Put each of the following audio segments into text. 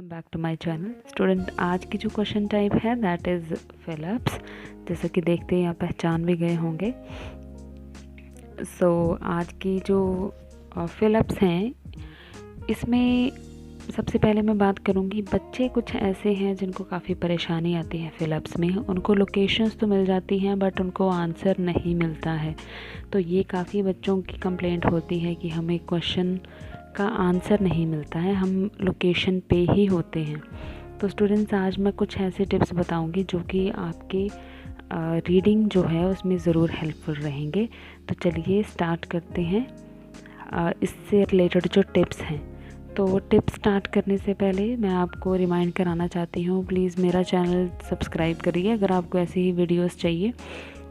Welcome back to my channel student. आज की जो क्वेश्चन टाइप है दैट इज़ फिलअप्स। जैसे कि देखते ही आप पहचान भी गए होंगे। आज की जो फिलअप्स हैं इसमें सबसे पहले मैं बात करूँगी, बच्चे कुछ ऐसे हैं जिनको काफ़ी परेशानी आती है फिलअप्स में। उनको लोकेशंस तो मिल जाती हैं बट उनको आंसर नहीं मिलता है। तो ये काफ़ी बच्चों की कंप्लेंट होती है कि हमें क्वेश्चन का आंसर नहीं मिलता है, हम लोकेशन पे ही होते हैं। तो स्टूडेंट्स, आज मैं कुछ ऐसे टिप्स बताऊंगी जो कि आपके रीडिंग जो है उसमें ज़रूर हेल्पफुल रहेंगे। तो चलिए स्टार्ट करते हैं इससे रिलेटेड जो टिप्स हैं। तो टिप्स स्टार्ट करने से पहले मैं आपको रिमाइंड कराना चाहती हूँ, प्लीज़ मेरा चैनल सब्सक्राइब करिए अगर आपको ऐसी ही वीडियोस चाहिए।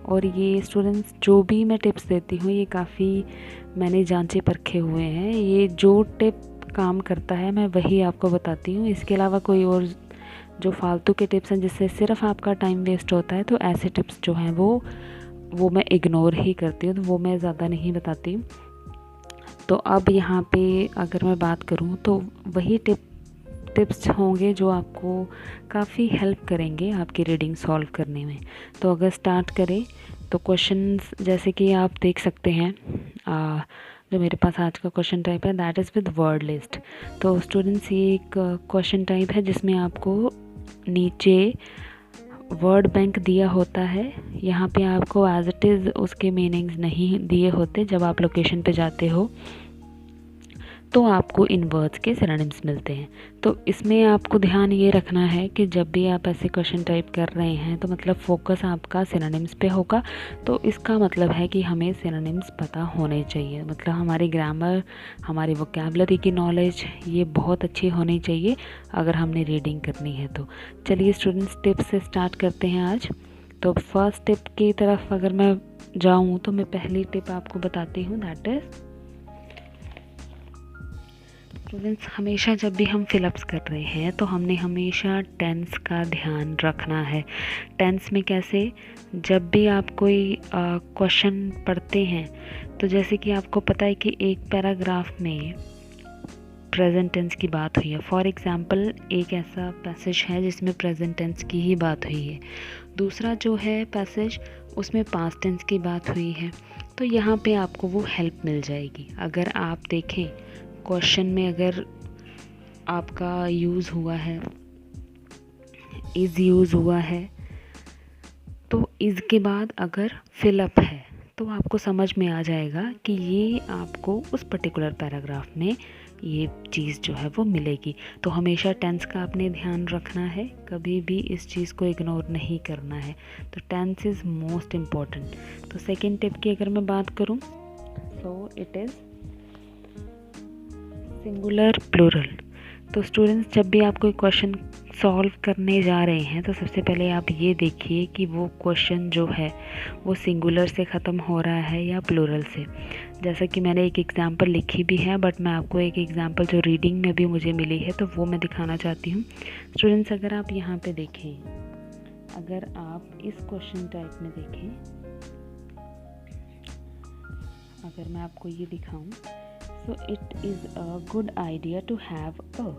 और ये स्टूडेंट्स, जो भी मैं टिप्स देती हूँ ये काफ़ी मैंने जांचे परखे हुए हैं। ये जो टिप काम करता है मैं वही आपको बताती हूँ। इसके अलावा कोई और जो फालतू के टिप्स हैं जिससे सिर्फ आपका टाइम वेस्ट होता है, तो ऐसे टिप्स जो हैं वो मैं इग्नोर ही करती हूँ, तो वो मैं ज़्यादा नहीं बताती हूँ। तो अब यहाँ पे अगर मैं बात करूँ तो वही टिप्स होंगे जो आपको काफ़ी हेल्प करेंगे आपकी रीडिंग सॉल्व करने में। तो अगर स्टार्ट करें तो क्वेश्चंस जैसे कि आप देख सकते हैं, जो मेरे पास आज का क्वेश्चन टाइप है that is with word list. तो स्टूडेंट्स, ये एक क्वेश्चन टाइप है जिसमें आपको नीचे वर्ड बैंक दिया होता है। यहाँ पे आपको एज इट इज़ उसके मीनिंग्स नहीं दिए होते। जब आप लोकेशन पे जाते हो तो आपको इन वर्ड्स के सिनोनिम्स मिलते हैं। तो इसमें आपको ध्यान ये रखना है कि जब भी आप ऐसे क्वेश्चन टाइप कर रहे हैं तो मतलब फोकस आपका सिनोनिम्स पे होगा। तो इसका मतलब है कि हमें सिनोनिम्स पता होने चाहिए, मतलब हमारी ग्रामर, हमारी वोकैबुलरी की नॉलेज ये बहुत अच्छी होनी चाहिए अगर हमने रीडिंग करनी है। तो चलिए स्टूडेंट्स, टिप्स से स्टार्ट करते हैं आज। तो फर्स्ट टिप की तरफ अगर मैं जाऊँ तो मैं पहली टिप आपको बताती हूँ, दैट इज़ स्टूडेंट्स, हमेशा जब भी हम फिलअप्स कर रहे हैं तो हमने हमेशा टेंस का ध्यान रखना है। टेंस में कैसे, जब भी आप कोई क्वेश्चन पढ़ते हैं तो जैसे कि आपको पता है कि एक पैराग्राफ में प्रेजेंट टेंस की बात हुई है। फॉर एग्जांपल, एक ऐसा पैसेज है जिसमें प्रेजेंट टेंस की ही बात हुई है। दूसरा जो है पैसेज उसमें पास्ट टेंस की बात हुई है। तो यहाँ पे आपको वो हेल्प मिल जाएगी। अगर आप देखें क्वेश्चन में अगर आपका यूज़ हुआ है, इज़ यूज़ हुआ है, तो इज़ के बाद अगर फिलअप है तो आपको समझ में आ जाएगा कि ये आपको उस पर्टिकुलर पैराग्राफ में ये चीज़ जो है वो मिलेगी। तो हमेशा टेंस का आपने ध्यान रखना है, कभी भी इस चीज़ को इग्नोर नहीं करना है। तो टेंस इज़ मोस्ट इम्पॉर्टेंट। तो सेकेंड टिप की अगर मैं बात करूँ so it is singular plural. तो स्टूडेंट्स, जब भी आप कोई क्वेश्चन सॉल्व करने जा रहे हैं तो सबसे पहले आप ये देखिए कि वो क्वेश्चन जो है वो सिंगुलर से ख़त्म हो रहा है या प्लूरल से। जैसा कि मैंने एक एग्जांपल लिखी भी है, बट मैं आपको एक एग्जांपल जो रीडिंग में भी मुझे मिली है तो वो मैं दिखाना चाहती हूँ। स्टूडेंट्स, अगर आप यहाँ पे देखें, अगर आप इस क्वेश्चन टाइप में देखें, अगर मैं आपको ये दिखाऊँ, so it is a good idea to have a.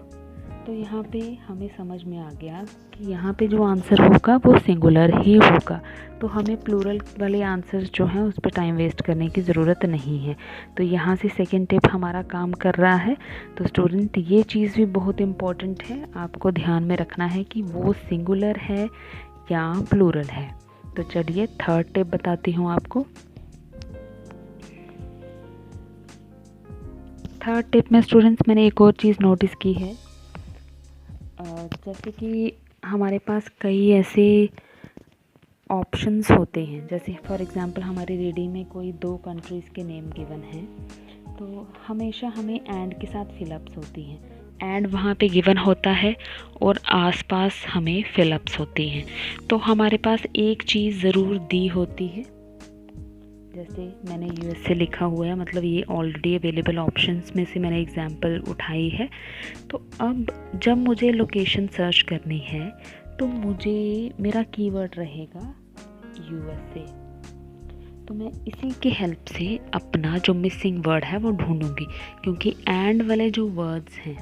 तो यहाँ पे हमें समझ में आ गया कि यहाँ पे जो आंसर होगा वो सिंगुलर ही होगा। तो हमें प्लूरल वाले आंसर्स जो हैं उस पर टाइम वेस्ट करने की ज़रूरत नहीं है। तो यहाँ से सेकंड टिप हमारा काम कर रहा है। तो स्टूडेंट, ये चीज़ भी बहुत इम्पॉर्टेंट है, आपको ध्यान में रखना है कि वो सिंगुलर है या प्लूरल है। तो चलिए थर्ड टिप बताती हूँ आपको। थर्ड टिप में स्टूडेंट्स मैंने एक और चीज़ नोटिस की है, जैसे कि हमारे पास कई ऐसे ऑप्शंस होते हैं। जैसे फॉर एग्जांपल हमारी रीडिंग में कोई 2 कंट्रीज़ के नेम गिवन हैं, तो हमेशा हमें एंड के साथ फिलअप्स होती हैं। एंड वहाँ पे गिवन होता है और आसपास हमें फिलअप्स होती हैं। तो हमारे पास एक चीज़ ज़रूर दी होती है, जैसे मैंने यूएसए लिखा हुआ है, मतलब ये ऑलरेडी अवेलेबल ऑप्शंस में से मैंने एग्जांपल उठाई है। तो अब जब मुझे लोकेशन सर्च करनी है तो मुझे मेरा कीवर्ड रहेगा यूएसए। तो मैं इसी के हेल्प से अपना जो मिसिंग वर्ड है वो ढूंढूंगी, क्योंकि एंड वाले जो वर्ड्स हैं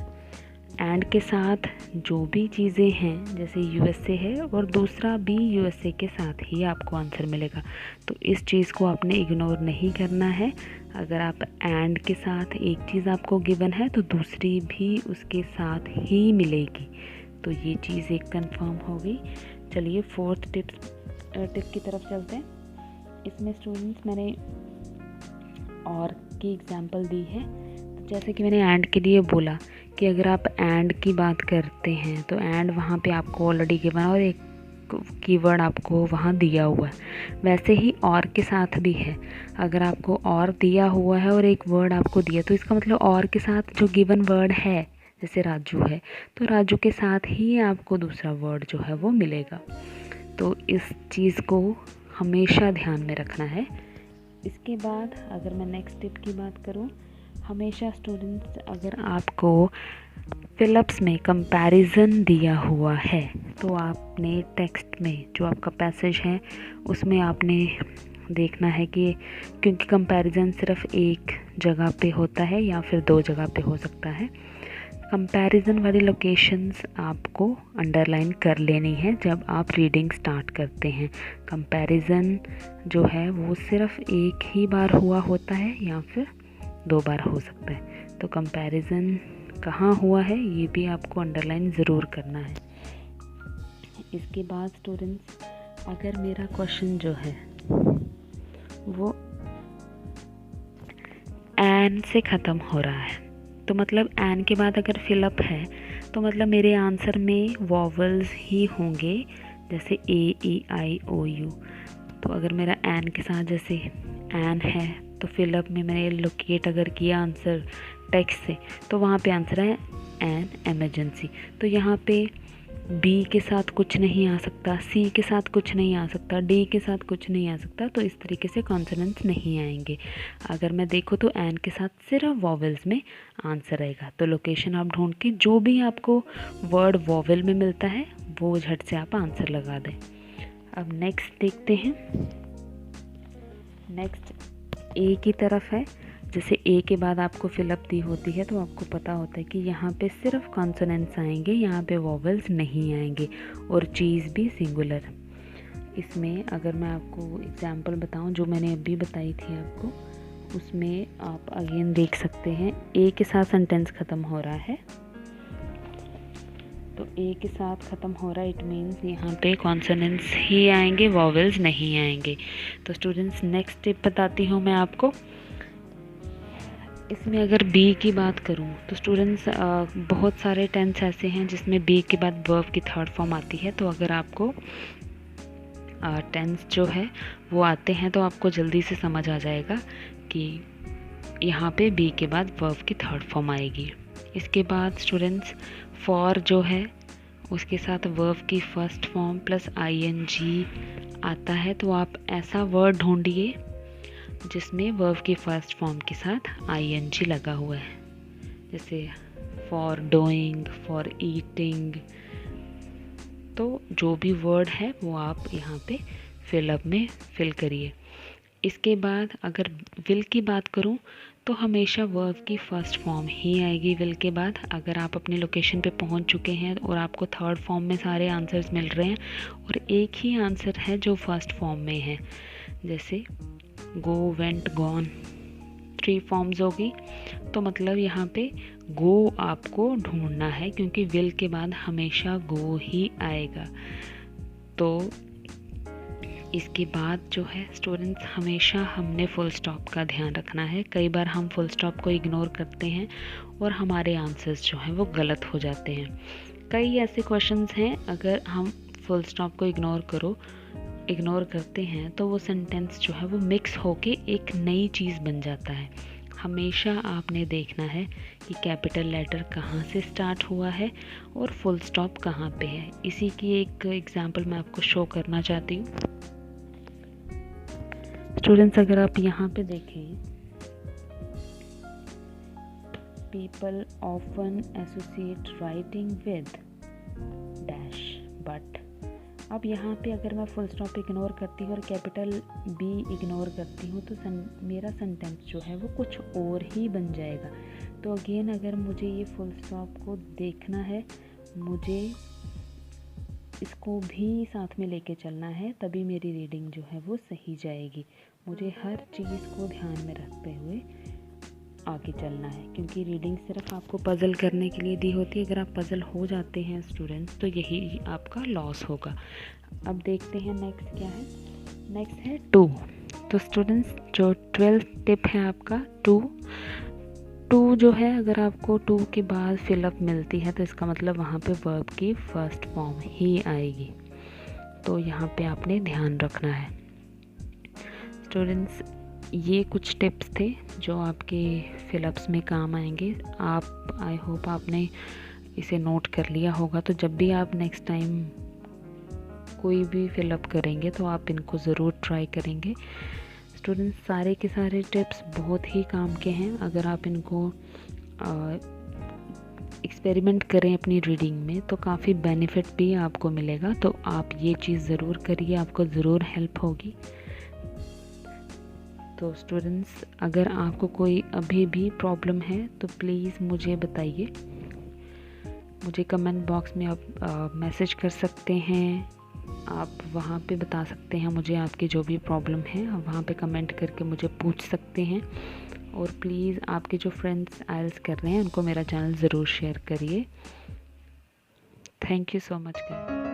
एंड के साथ जो भी चीज़ें हैं, जैसे यूएसए है और दूसरा भी यूएसए के साथ ही आपको आंसर मिलेगा। तो इस चीज़ को आपने इग्नोर नहीं करना है। अगर आप एंड के साथ एक चीज़ आपको गिवन है तो दूसरी भी उसके साथ ही मिलेगी। तो ये चीज़ एक कंफर्म हो गई। चलिए फोर्थ टिप की तरफ चलते हैं। इसमें स्टूडेंट्स मैंने और की एग्जांपल दी है। तो जैसे कि मैंने एंड के लिए बोला कि अगर आप एंड की बात करते हैं तो एंड वहाँ पे आपको ऑलरेडी गिवन और एक कीवर्ड आपको वहाँ दिया हुआ है। वैसे ही और के साथ भी है। अगर आपको और दिया हुआ है और एक वर्ड आपको दिया, तो इसका मतलब और के साथ जो गिवन वर्ड है, जैसे राजू है तो राजू के साथ ही आपको दूसरा वर्ड जो है वो मिलेगा। तो इस चीज़ को हमेशा ध्यान में रखना है। इसके बाद अगर मैं नेक्स्ट टिप की बात करूं, हमेशा स्टूडेंट्स अगर आपको फिलअप्स में कंपैरिजन दिया हुआ है तो आपने टेक्स्ट में जो आपका पैसेज है उसमें आपने देखना है कि, क्योंकि कंपैरिजन सिर्फ एक जगह पे होता है या फिर दो जगह पे हो सकता है, कंपैरिजन वाली लोकेशंस आपको अंडरलाइन कर लेनी है जब आप रीडिंग स्टार्ट करते हैं। कंपैरिजन जो है वो सिर्फ एक ही बार हुआ होता है या फिर दो बार हो सकता है। तो कंपैरिजन कहाँ हुआ है ये भी आपको अंडरलाइन ज़रूर करना है। इसके बाद स्टूडेंट्स, अगर मेरा क्वेश्चन जो है वो एन से ख़त्म हो रहा है, तो मतलब एन के बाद अगर फिलअप है तो मतलब मेरे आंसर में वॉवल्स ही होंगे, जैसे ए ई आई ओ यू। तो अगर मेरा एन के साथ जैसे एन है तो फिलअप में मैंने लोकेट अगर किया आंसर टेक्स्ट से तो वहाँ पे आंसर है एन एमरजेंसी। तो यहाँ पे बी के साथ कुछ नहीं आ सकता, सी के साथ कुछ नहीं आ सकता, डी के साथ कुछ नहीं आ सकता। तो इस तरीके से कॉन्सोनेंट्स नहीं आएंगे। अगर मैं देखूँ तो एन के साथ सिर्फ वॉवेल्स में आंसर आएगा। तो लोकेशन आप ढूंढ के जो भी आपको वर्ड वॉवेल में मिलता है वो झट से आप आंसर लगा दें। अब नेक्स्ट देखते हैं। नेक्स्ट ए की तरफ है। जैसे ए के बाद आपको फिलअप दी होती है तो आपको पता होता है कि यहाँ पे सिर्फ कॉन्सोनेंट्स आएंगे, यहाँ पे वॉवेल्स नहीं आएंगे और चीज़ भी सिंगुलर। इसमें अगर मैं आपको एग्जांपल बताऊं जो मैंने अभी बताई थी आपको, उसमें आप अगेन देख सकते हैं ए के साथ सेंटेंस ख़त्म हो रहा है। तो ए के साथ ख़त्म हो रहा है, इट मीन्स यहाँ पे कॉन्सोनेंट्स ही आएंगे, वॉवेल्स नहीं आएंगे। तो स्टूडेंट्स नेक्स्ट टिप बताती हूँ मैं आपको। इसमें अगर बी की बात करूं तो स्टूडेंट्स बहुत सारे टेंस ऐसे हैं जिसमें बी के बाद वर्ब की थर्ड फॉर्म आती है। तो अगर आपको टेंस जो है वो आते हैं तो आपको जल्दी से समझ आ जाएगा कि यहाँ पे बी के बाद वर्ब की थर्ड फॉर्म आएगी। इसके बाद स्टूडेंट्स फॉर जो है उसके साथ वर्ब की फर्स्ट फॉर्म प्लस आईएनजी आता है। तो आप ऐसा वर्ड ढूंढिए जिसमें वर्ब की फर्स्ट फॉर्म के साथ आईएनजी लगा हुआ है, जैसे फॉर डूइंग, फॉर ईटिंग। तो जो भी वर्ड है वो आप यहाँ पे फिलअप में फिल करिए। इसके बाद अगर विल की बात करूँ तो हमेशा वर्ब की फर्स्ट फॉर्म ही आएगी विल के बाद। अगर आप अपनी लोकेशन पे पहुँच चुके हैं और आपको थर्ड फॉर्म में सारे आंसर्स मिल रहे हैं और एक ही आंसर है जो फर्स्ट फॉर्म में है, जैसे गो, वेंट, गॉन, 3 फॉर्म्स होगी। तो मतलब यहाँ पे गो आपको ढूंढना है क्योंकि विल के बाद हमेशा गो ही आएगा। तो इसके बाद जो है स्टूडेंट्स हमेशा हमने फुल स्टॉप का ध्यान रखना है। कई बार हम फुल स्टॉप को इग्नोर करते हैं और हमारे आंसर्स जो हैं वो गलत हो जाते हैं। कई ऐसे क्वेश्चंस हैं अगर हम फुल स्टॉप को इग्नोर करते हैं तो वो सेंटेंस जो है वो मिक्स होके एक नई चीज़ बन जाता है। हमेशा आपने देखना है कि कैपिटल लेटर कहाँ से स्टार्ट हुआ है और फुल स्टॉप कहाँ पे है। इसी की एक एग्जांपल मैं आपको शो करना चाहती हूँ। स्टूडेंट्स अगर आप यहाँ पे देखें, people often associate writing with dash but. अब यहाँ पे अगर मैं फुल स्टॉप इग्नोर करती हूँ और कैपिटल बी इग्नोर करती हूँ तो मेरा सेंटेंस जो है वो कुछ और ही बन जाएगा। तो अगेन अगर मुझे ये फुल स्टॉप को देखना है, मुझे इसको भी साथ में लेके चलना है, तभी मेरी रीडिंग जो है वो सही जाएगी। मुझे हर चीज़ को ध्यान में रखते हुए आगे चलना है, क्योंकि रीडिंग सिर्फ आपको पज़ल करने के लिए दी होती है। अगर आप पज़ल हो जाते हैं स्टूडेंट्स, तो यही आपका लॉस होगा। अब देखते हैं नेक्स्ट क्या है। नेक्स्ट है 2। तो स्टूडेंट्स जो 12th टिप है आपका 2 जो है, अगर आपको 2 के बाद फिलअप मिलती है तो इसका मतलब वहाँ पे वर्ब की फर्स्ट फॉर्म ही आएगी। तो यहाँ पे आपने ध्यान रखना है। स्टूडेंट्स ये कुछ टिप्स थे जो आपके फिलअप्स में काम आएंगे। आप आई होप आपने इसे नोट कर लिया होगा, तो जब भी आप नेक्स्ट टाइम कोई भी फिलअप करेंगे तो आप इनको ज़रूर ट्राई करेंगे। स्टूडेंट्स सारे के सारे टिप्स बहुत ही काम के हैं। अगर आप इनको एक्सपेरिमेंट करें अपनी रीडिंग में तो काफ़ी बेनिफिट भी आपको मिलेगा। तो आप ये चीज़ ज़रूर करिए, आपको ज़रूर हेल्प होगी। तो स्टूडेंट्स अगर आपको कोई अभी भी प्रॉब्लम है तो प्लीज़ मुझे बताइए। मुझे कमेंट बॉक्स में आप मैसेज कर सकते हैं, आप वहाँ पे बता सकते हैं मुझे आपकी जो भी प्रॉब्लम है, आप वहाँ पे कमेंट करके मुझे पूछ सकते हैं। और प्लीज़ आपके जो फ्रेंड्स आइल्स कर रहे हैं उनको मेरा चैनल ज़रूर शेयर करिए। Thank you so much guys.